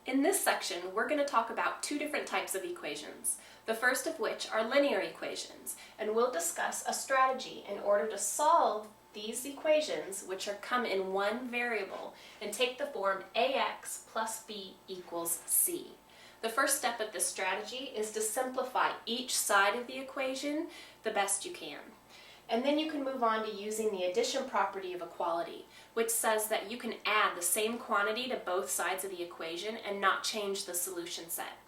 In this section, we're going to talk about two different types of equations, the first of which are linear equations, and we'll discuss a strategy in order to solve these equations, which come in one variable, and take the form ax plus b equals c. The first step of this strategy is to simplify each side of the equation the best you can. And then you can move on to using the addition property of equality, which says that you can add the same quantity to both sides of the equation and not change the solution set.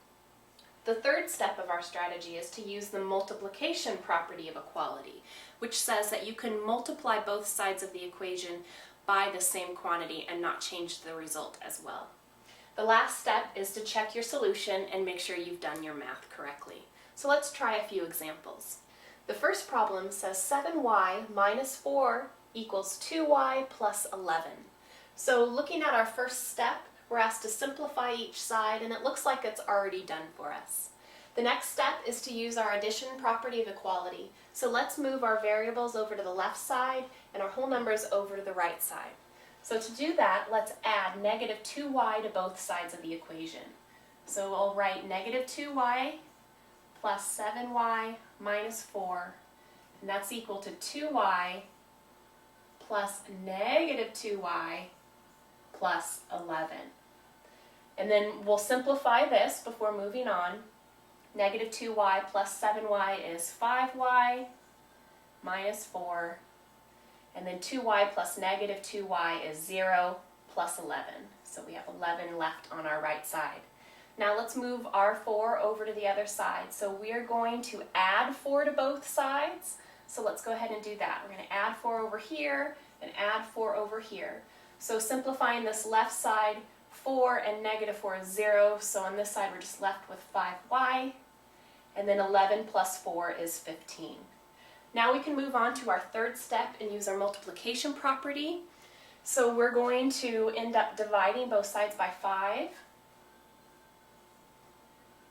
The third step of our strategy is to use the multiplication property of equality, which says that you can multiply both sides of the equation by the same quantity and not change the result as well. The last step is to check your solution and make sure you've done your math correctly. So let's try a few examples. The first problem says 7y minus 4 equals 2y plus 11. So looking at our first step, we're asked to simplify each side, and it looks like it's already done for us. The next step is to use our addition property of equality. So let's move our variables over to the left side and our whole numbers over to the right side. So to do that, let's add negative 2y to both sides of the equation. So we'll write negative 2y plus 7y minus 4, and that's equal to 2y plus negative 2y plus 11. And then we'll simplify this before moving on. Negative 2y plus 7y is 5y minus 4, and then 2y plus negative 2y is 0 plus 11. So we have 11 left on our right side. Now let's move our 4 over to the other side. So we're going to add 4 to both sides. So let's go ahead and do that. We're going to add 4 over here and add 4 over here. So simplifying this left side, 4 and negative 4 is 0. So on this side we're just left with 5y. And then 11 plus 4 is 15. Now we can move on to our third step and use our multiplication property. So we're going to end up dividing both sides by 5.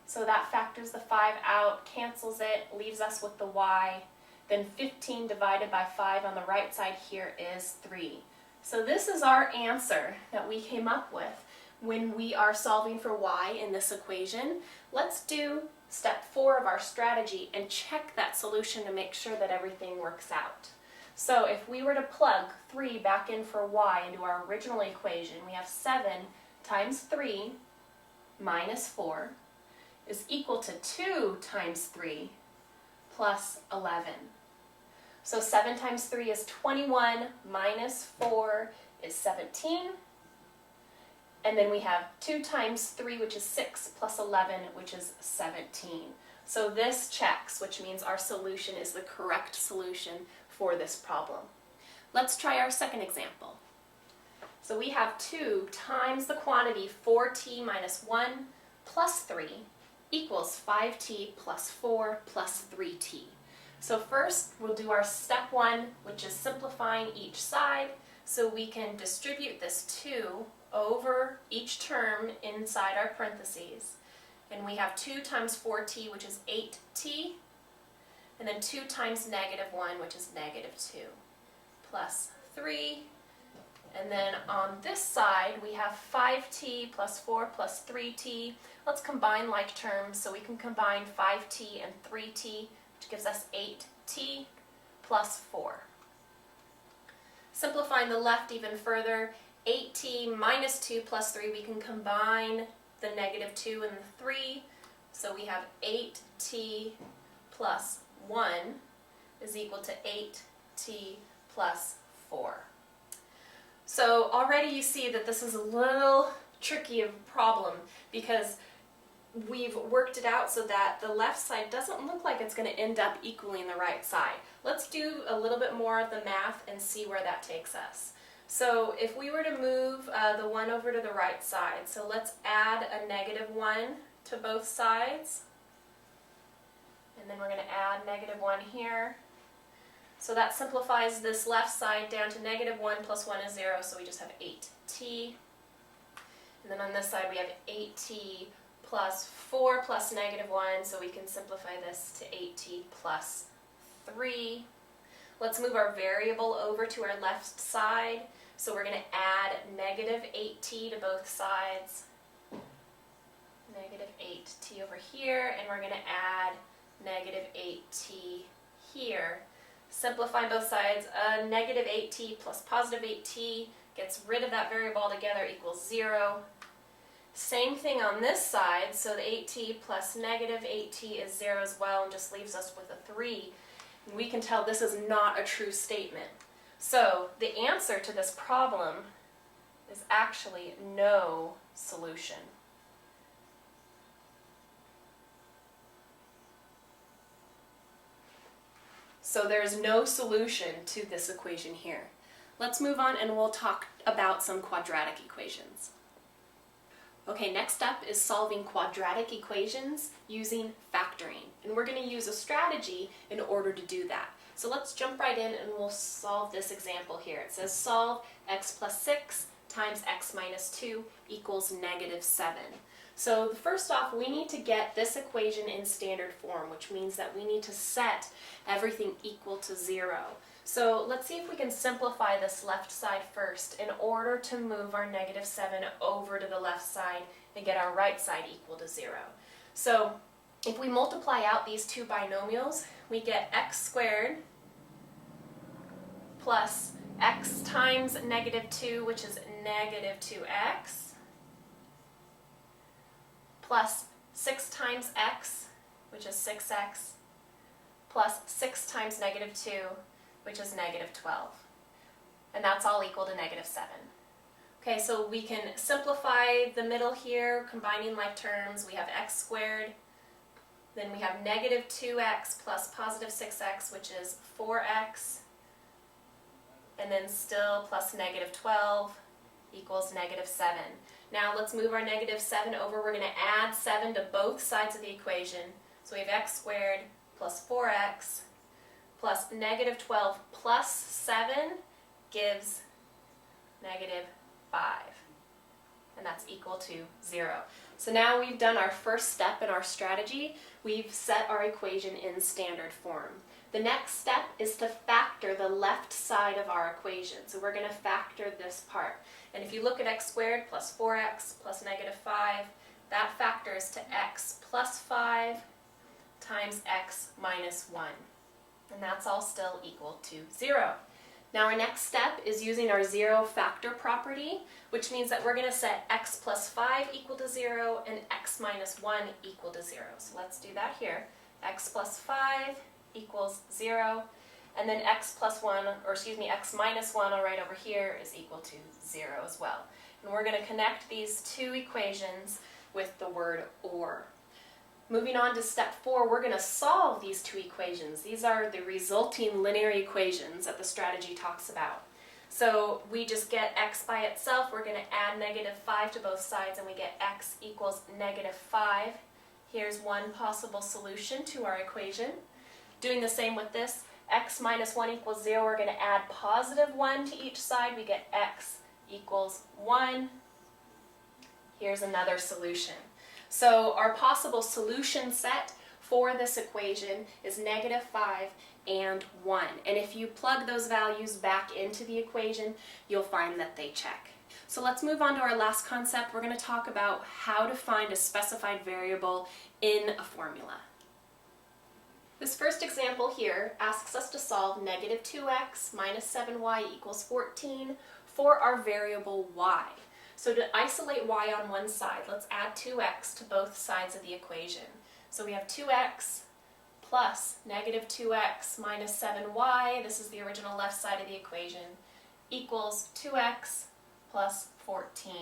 So that factors the 5 out, cancels it, leaves us with the y. Then 15 divided by 5 on the right side here is 3. So this is our answer that we came up with when we are solving for y in this equation. Let's do step 4 of our strategy and check that solution to make sure that everything works out. So if we were to plug 3 back in for y into our original equation, we have 7 times 3 minus 4 is equal to 2 times 3 plus 11. So 7 times 3 is 21 minus 4 is 17. And then we have 2 times 3, which is 6, plus 11, which is 17. So this checks, which means our solution is the correct solution for this problem. Let's try our second example. So we have 2 times the quantity 4t minus 1 plus 3 equals 5t plus 4 plus 3t. So first we'll do our step 1, which is simplifying each side, so we can distribute this 2 over each term inside our parentheses. And we have 2 times 4t, which is 8t, and then 2 times negative 1, which is negative 2, plus 3. And then on this side, we have 5t plus 4 plus 3t. Let's combine like terms, so we can combine 5t and 3t, which gives us 8t plus 4. Simplifying the left even further, 8t minus 2 plus 3, we can combine the negative 2 and the 3. So we have 8t plus 1 is equal to 8t plus 4. So already you see that this is a little tricky of a problem because we've worked it out so that the left side doesn't look like it's going to end up equaling the right side. Let's do a little bit more of the math and see where that takes us. So if we were to move the 1 over to the right side, so let's add a negative 1 to both sides. And then we're going to add negative 1 here. So that simplifies this left side down to negative 1 plus 1 is 0, so we just have 8t. And then on this side we have 8t plus 4 plus negative 1, so we can simplify this to 8t plus 3. Let's move our variable over to our left side. So we're going to add negative 8t to both sides. negative 8t over here, and we're going to add negative 8t here. Simplifying both sides, negative 8t plus positive 8t gets rid of that variable altogether, equals 0. Same thing on this side, so the 8t plus negative 8t is 0 as well, and just leaves us with a 3. And we can tell this is not a true statement. So the answer to this problem is actually no solution. So there's no solution to this equation here. Let's move on and we'll talk about some quadratic equations. Okay, next up is solving quadratic equations using factoring. And we're going to use a strategy in order to do that. So let's jump right in and we'll solve this example here. It says solve x plus 6 times x minus 2 equals negative 7. So first off, we need to get this equation in standard form, which means that we need to set everything equal to 0. So let's see if we can simplify this left side first in order to move our negative 7 over to the left side and get our right side equal to 0. So if we multiply out these two binomials, we get x squared plus x times negative 2, which is negative 2x, plus 6 times x, which is 6x, plus 6 times negative 2, which is negative 12. And that's all equal to negative 7. Okay, so we can simplify the middle here, combining like terms. We have x squared, then we have negative 2x plus positive 6x, which is 4x, and then still plus negative 12 equals negative 7. Now let's move our negative 7 over. We're going to add 7 to both sides of the equation. So we have x squared plus 4x plus negative 12 plus 7 gives negative 5. And that's equal to 0. So now we've done our first step in our strategy. We've set our equation in standard form. The next step is to factor the left side of our equation. So we're going to factor this part. And if you look at x squared plus 4x plus negative 5, that factors to x plus 5 times x minus 1. And that's all still equal to 0. Now our next step is using our zero factor property, which means that we're going to set x plus 5 equal to 0 and x minus 1 equal to 0. So let's do that here. X plus 5 equals 0, and then x minus 1, I'll write over here, is equal to 0 as well. And we're going to connect these two equations with the word or. Moving on to step 4, we're going to solve these two equations. These are the resulting linear equations that the strategy talks about. So we just get x by itself. We're going to add negative 5 to both sides, and we get x equals negative 5. Here's one possible solution to our equation. Doing the same with this, x minus 1 equals 0. We're going to add positive 1 to each side. We get x equals 1. Here's another solution. So our possible solution set for this equation is negative 5 and 1. And if you plug those values back into the equation, you'll find that they check. So let's move on to our last concept. We're going to talk about how to find a specified variable in a formula. This first example here asks us to solve negative 2x minus 7y equals 14 for our variable y. So to isolate y on one side, let's add 2x to both sides of the equation. So we have 2x plus negative 2x minus 7y, this is the original left side of the equation, equals 2x plus 14.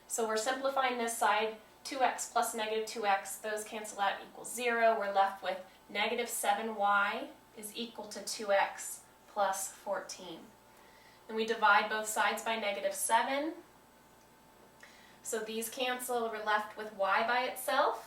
So we're simplifying this side, 2x plus negative 2x, those cancel out, equals 0. We're left with negative 7y is equal to 2x plus 14. And we divide both sides by negative 7. So these cancel, we're left with y by itself.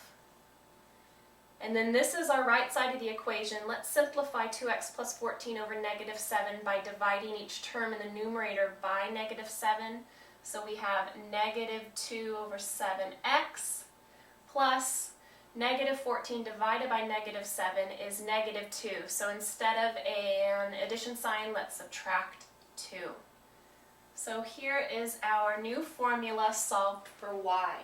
And then this is our right side of the equation. Let's simplify 2x plus 14 over negative 7 by dividing each term in the numerator by negative 7. So we have negative 2 over 7x plus negative 14 divided by negative 7 is negative 2. So instead of an addition sign, let's subtract 2. So here is our new formula solved for y.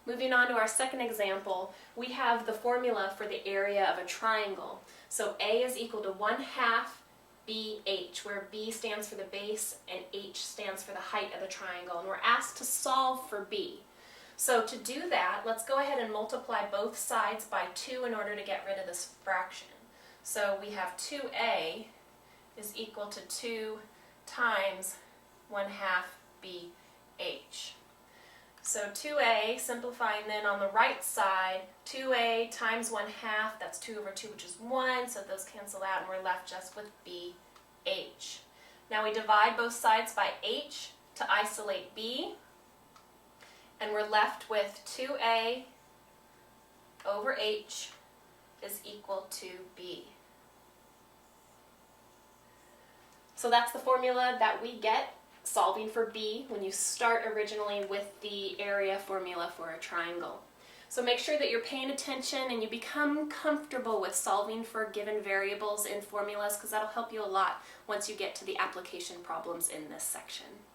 Moving on to our second example, we have the formula for the area of a triangle. So A is equal to 1/2 BH, where B stands for the base and H stands for the height of the triangle, and we're asked to solve for B. So to do that, let's go ahead and multiply both sides by 2 in order to get rid of this fraction. So we have 2A is equal to 2 times 1/2 BH. So 2A, simplifying then on the right side, 2A times 1/2, that's 2 over 2, which is 1, so those cancel out and we're left just with BH. Now we divide both sides by H to isolate B, and we're left with 2A over H is equal to B. So that's the formula that we get solving for B when you start originally with the area formula for a triangle. So make sure that you're paying attention and you become comfortable with solving for given variables in formulas, because that'll help you a lot once you get to the application problems in this section.